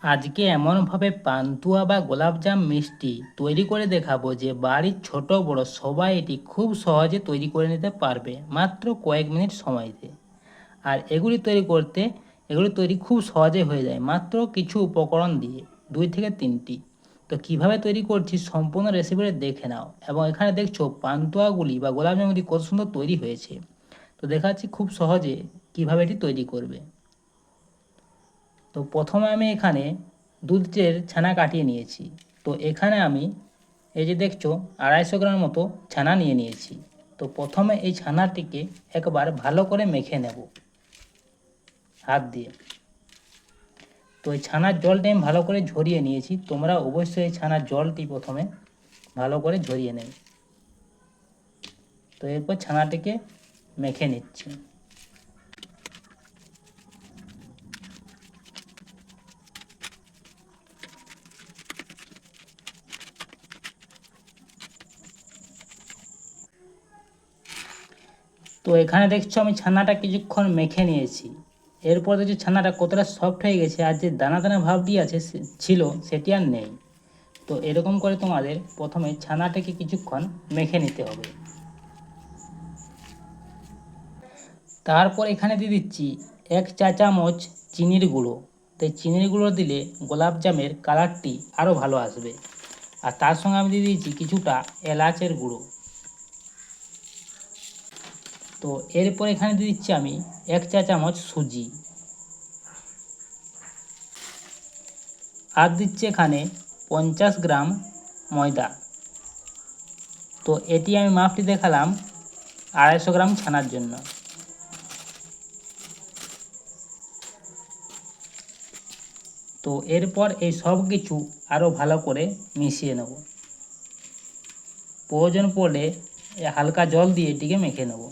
আজকে এমনভাবে পান্তুয়া বা গোলাপজাম মিষ্টি তৈরি করে দেখাবো যে বাড়ির ছোট বড় সবাই এটি খুব সহজে তৈরি করে নিতে পারবে মাত্র কয়েক মিনিট সময়তে। আর এগুলি তৈরি খুব সহজে হয়ে যায় মাত্র কিছু উপকরণ দিয়ে, 2 থেকে 3টি। তো কিভাবে তৈরি করছি সম্পূর্ণ রেসিপিটা দেখে নাও। এবং এখানে দেখছো পান্তুয়াগুলি বা গোলাপজামগুলি কত সুন্দর তৈরি হয়েছে। তো দেখাচ্ছি খুব সহজে কিভাবে এটি তৈরি করবে। তো প্রথমে আমি এখানে দুধের ছানা কাটিয়ে নিয়েছি। তো এখানে আমি এই যে দেখছো 250 গ্রাম মতো ছানা নিয়ে নিয়েছি। তো প্রথমে এই ছানাটিকে একবার ভালো করে মেখে নেব হাত দিয়ে। তো এই ছানার জলটা আমি ভালো করে ঝরিয়ে নিয়েছি, তোমরা অবশ্যই এই ছানার জলটি প্রথমে ভালো করে ঝরিয়ে নেবে। তো এরপর ছানাটিকে মেখে নিচ্ছি। তো এখানে দেখছো আমি ছানাটা কিছুক্ষণ মেখে নিয়েছি। এরপর দেখছি ছানাটা কতটা সফট হয়ে গেছে, আর যে দানা দানা ভাবটি আছে ছিল সেটি আর নেই। তো এরকম করে তোমাদের প্রথমে ছানাটাকে কিছুক্ষণ মেখে নিতে হবে। তারপর এখানে দিয়ে দিচ্ছি 1 চা চামচ চিনির গুঁড়ো। তো চিনির গুঁড়ো দিলে গোলাপজামের কালারটি আরও ভালো আসবে। আর তার সঙ্গে আমি দিয়ে দিয়েছি কিছুটা এলাচের গুঁড়ো। তো এরপর এখানে দিয়ে দিচ্ছি আমি 1 চা চামচ সুজি। আর দিচ্ছি এখানে 50 গ্রাম ময়দা। তো এটি আমি মাপটি দেখালাম 250 গ্রাম ছানার জন্য। তো এরপর এই সব কিছু আরও ভালো করে মিশিয়ে নেব। প্রয়োজন পড়লে হালকা জল দিয়ে এটিকে মেখে নেব।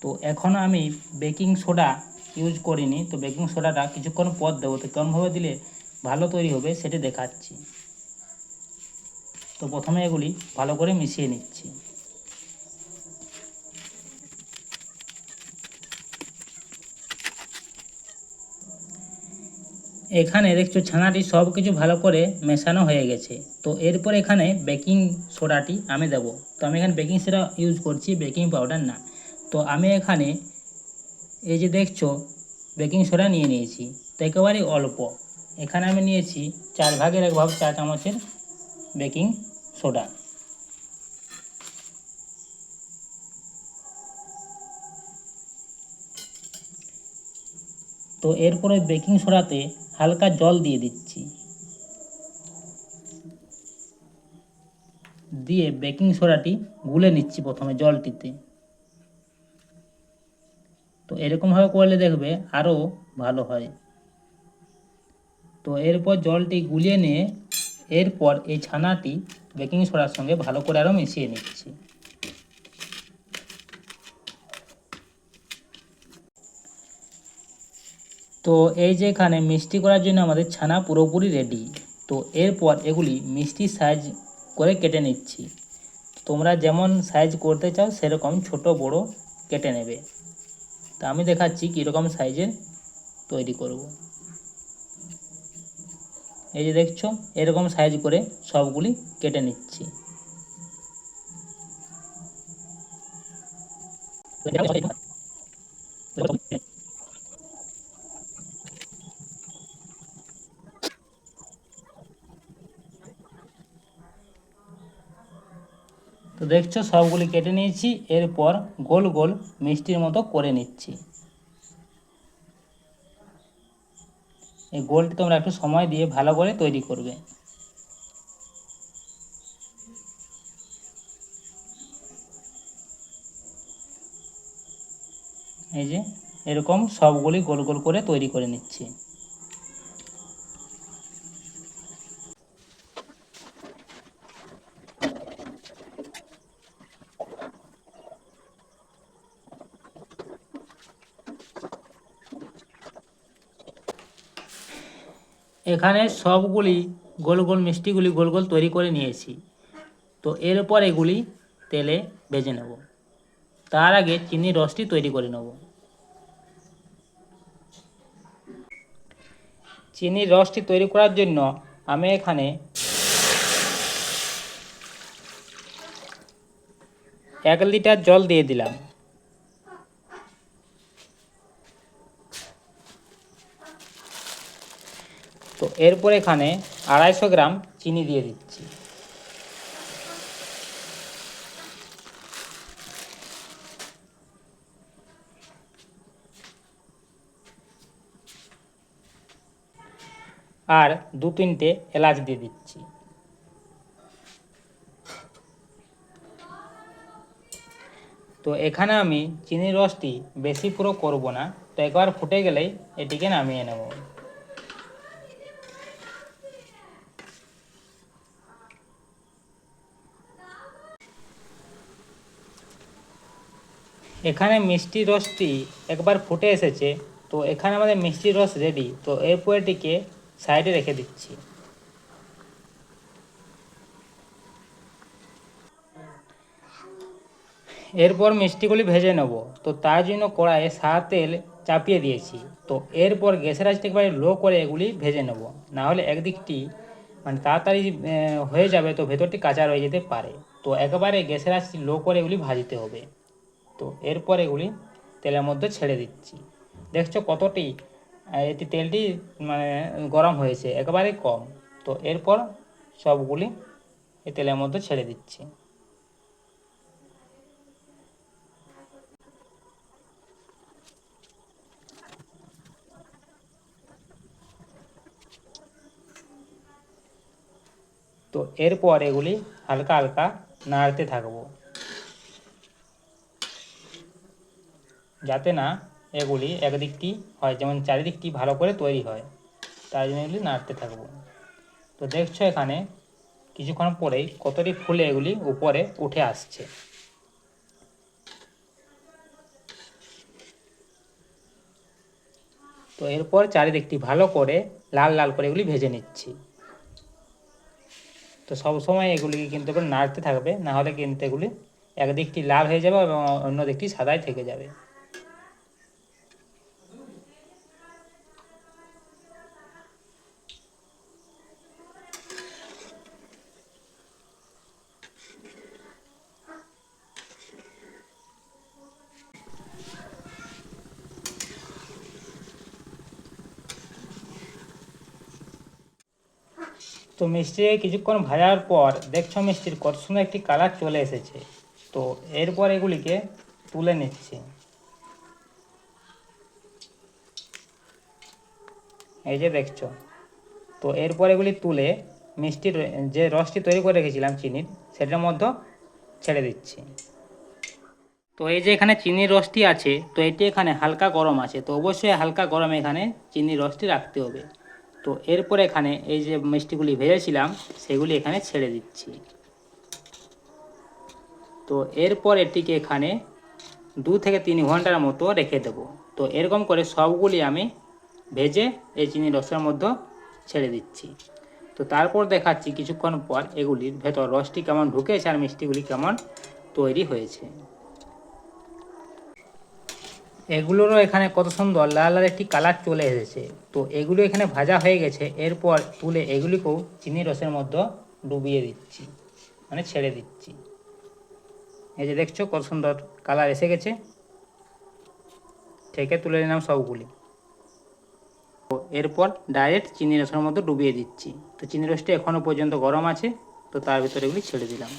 তো এখন আমি বেকিং সোডা ইউজ করিনি, তো বেকিং সোডাটা কিছুক্ষণ পর দেবো। তো কেমনভাবে দিলে ভালো তৈরি হবে সেটি দেখাচ্ছি। তো প্রথমে এগুলি ভালো করে মিশিয়ে নিচ্ছি। এখানে দেখছো ছানাটি সব কিছু ভালো করে মেশানো হয়ে গেছে। তো এরপর এখানে বেকিং সোডাটি আমি দেব। তো আমি এখানে বেকিং সোডা ইউজ করছি, বেকিং পাউডার না। তো আমি এখানে এই যে দেখছো বেকিং সোডা নিয়ে নিয়েছি, তো একেবারে অল্প। এখানে আমি নিয়েছি 1/4 চা চামচের বেকিং সোডা। তো এরপরে বেকিং সোডাতে হালকা জল দিয়ে দিচ্ছি, দিয়ে বেকিং সোডাটি গুলে নিচ্ছি প্রথমে জলটিতে। তো এরকমভাবে করলে দেখবে আরও ভালো হয়। তো এরপর জলটি গুলিয়ে নিয়ে এরপর এই ছানাটি বেকিং সোডার সঙ্গে ভালো করে আরও মিশিয়ে নিচ্ছি। তো এই যে এখানে মিষ্টি করার জন্য আমাদের ছানা পুরোপুরি রেডি। তো এরপর এগুলি মিষ্টির সাইজ করে কেটে নিচ্ছি। তোমরা যেমন সাইজ করতে চাও সেরকম ছোট বড় কেটে নেবে। তা আমি দেখাচ্ছি কীরকম সাইজের তৈরি করব। এই যে দেখছো এরকম সাইজ করে সবগুলি কেটে নিচ্ছি। তো দেখছো সবগুলি কেটে নিয়েছি। এরপর গোল গোল মিষ্টির মতো করে নিচ্ছি। এই গোলটি তোমরা একটু সময় দিয়ে ভালো করে তৈরি করবে। এই যে এরকম সবগুলি গোল গোল করে তৈরি করে নিচ্ছি। এখানে সবগুলি গোল গোল মিষ্টিগুলি গোল গোল তৈরি করে নিয়েছি। তো এরপর এগুলি তেলে ভেজে নেব। তার আগে চিনির রসটি তৈরি করে নেব। চিনির রসটি তৈরি করার জন্য আমি এখানে 1 লিটার জল দিয়ে দিলাম। তো এরপর এখানে 250 গ্রাম চিনি দিয়ে দিচ্ছি। আর 2-3টে এলাচ দিয়ে দিচ্ছি। তো এখানে আমি চিনির রসটি বেশি পুরো করব না, তো একবার ফুটে গেলেই এটিকে নামিয়ে নেব। এখানে মিষ্টির রসটি একবার ফুটে এসেছে, তো এখানে আমাদের মিষ্টির রস রেডি। তো এরপর এটিকে সাইডে রেখে দিচ্ছি। এরপর মিষ্টিগুলি ভেজে নেব। তো তার জন্য কড়াইয়ে সাদা তেল চাপিয়ে দিয়েছি। তো এরপর গ্যাসের আঁচটা একবারে লো করে এগুলি ভেজে নেব, না হলে একদিকটি তাড়াতাড়ি হয়ে যাবে, তো ভেতরটি কাঁচা রয়ে যেতে পারে। তো একেবারে গ্যাসের আঁচটি লো করে এগুলি ভাজতে হবে। তো এরপর এগুলি তেলের মধ্যে ছেড়ে দিচ্ছি। দেখছো কতটি এটি তেলটি গরম হয়েছে, একেবারে কম। তো এরপর সবগুলি এই তেলের মধ্যে ছেড়ে দিচ্ছি। তো এরপর এগুলি হালকা হালকা নাড়তে থাকবো, যাতে না এগুলি একদিকটি হয়, যেমন চারিদিকটি ভালো করে তৈরি হয়, তাই জন্য এগুলি নাড়তে থাকবো। তো দেখছো এখানে কিছুক্ষণ পরেই কতটি ফুলে এগুলি উপরে উঠে আসছে। তো এরপর চারিদিকটি ভালো করে লাল লাল করে এগুলি ভেজে নিচ্ছি। তো সবসময় এগুলিকে কিন্তু এবার নাড়তে থাকবে, না হলে কিন্তু এগুলি একদিকটি লাল হয়ে যাবে এবং অন্য দিকটি সাদাই থেকে যাবে। তো মিষ্টি কিছুক্ষণ ভাজার পর দেখছো মিষ্টির কত সুন্দর একটি কালার চলে এসেছে। তো এরপর এগুলিকে তুলে নিচ্ছি। এই যে দেখছো। তো এরপর এগুলি তুলে মিষ্টির যে রসটি তৈরি করে রেখেছিলাম চিনির, সেটার মধ্যে ছেড়ে দিচ্ছি। তো এই যে এখানে চিনির রসটি আছে, তো এটি এখানে হালকা গরম আছে, তো অবশ্যই হালকা গরমে এখানে চিনির রসটি রাখতে হবে। তো এরপর এখানে এই যে মিষ্টিগুলি ভেজেছিলাম সেগুলি এখানে ছেড়ে দিচ্ছি। তো এরপর এটিকে এখানে 2 থেকে 3 ঘন্টার মতো রেখে দেব। তো এরকম করে সবগুলি আমি ভেজে এই চিনির রসের মধ্যে ছেড়ে দিচ্ছি। তো তারপর দেখাচ্ছি কিছুক্ষণ পর এগুলির ভেতর রসটি কেমন ঢুকেছে আর মিষ্টিগুলি কেমন তৈরি হয়েছে। এগুলোরও এখানে কত সুন্দর লাল লাল একটি কালার চলে এসেছে। তো এগুলো এখানে ভাজা হয়ে গেছে। এরপর তুলে এগুলিকেও চিনি রসের মধ্যে ডুবিয়ে দিচ্ছি, ছেড়ে দিচ্ছি। এই যে দেখছো কত সুন্দর কালার এসে গেছে। থেকে তুলে নিলাম সবগুলি। তো এরপর ডাইরেক্ট চিনি রসের মধ্যে ডুবিয়ে দিচ্ছি। তো চিনি রসটি এখনও পর্যন্ত গরম আছে, তো তার ভিতরে এগুলি ছেড়ে দিলাম।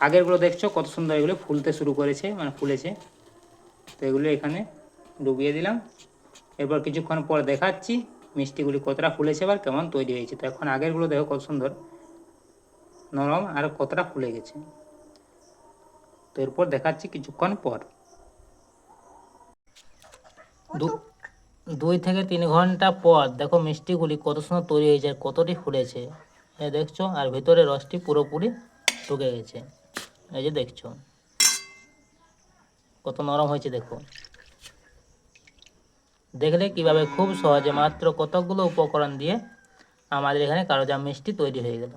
আগেরগুলো দেখছো কত সুন্দর এগুলো ফুলতে শুরু করেছে, ফুলেছে। তো এগুলো এখানে ডুবিয়ে দিলাম। এরপর কিছুক্ষণ পর দেখাচ্ছি মিষ্টিগুলি কতটা ফুলেছে বা কেমন তৈরি হয়েছে। তো এখন আগেরগুলো দেখো কত সুন্দর নরম আর কতটা ফুলে গেছে। তো এরপর দেখাচ্ছি কিছুক্ষণ পর। 2 থেকে 3 ঘন্টা পর দেখো মিষ্টিগুলি কত সুন্দর তৈরি হয়েছে আর কতটি ফুলেছে। এই দেখছো, আর ভিতরে রসটি পুরোপুরি ঢুকে গেছে। এই যে দেখছো কত নরম হয়েছে। দেখো, দেখলে কিভাবে খুব সহজে মাত্র কতগুলো উপকরণ দিয়ে আমাদের এখানে কালোজাম মিষ্টি তৈরি হয়ে গেল।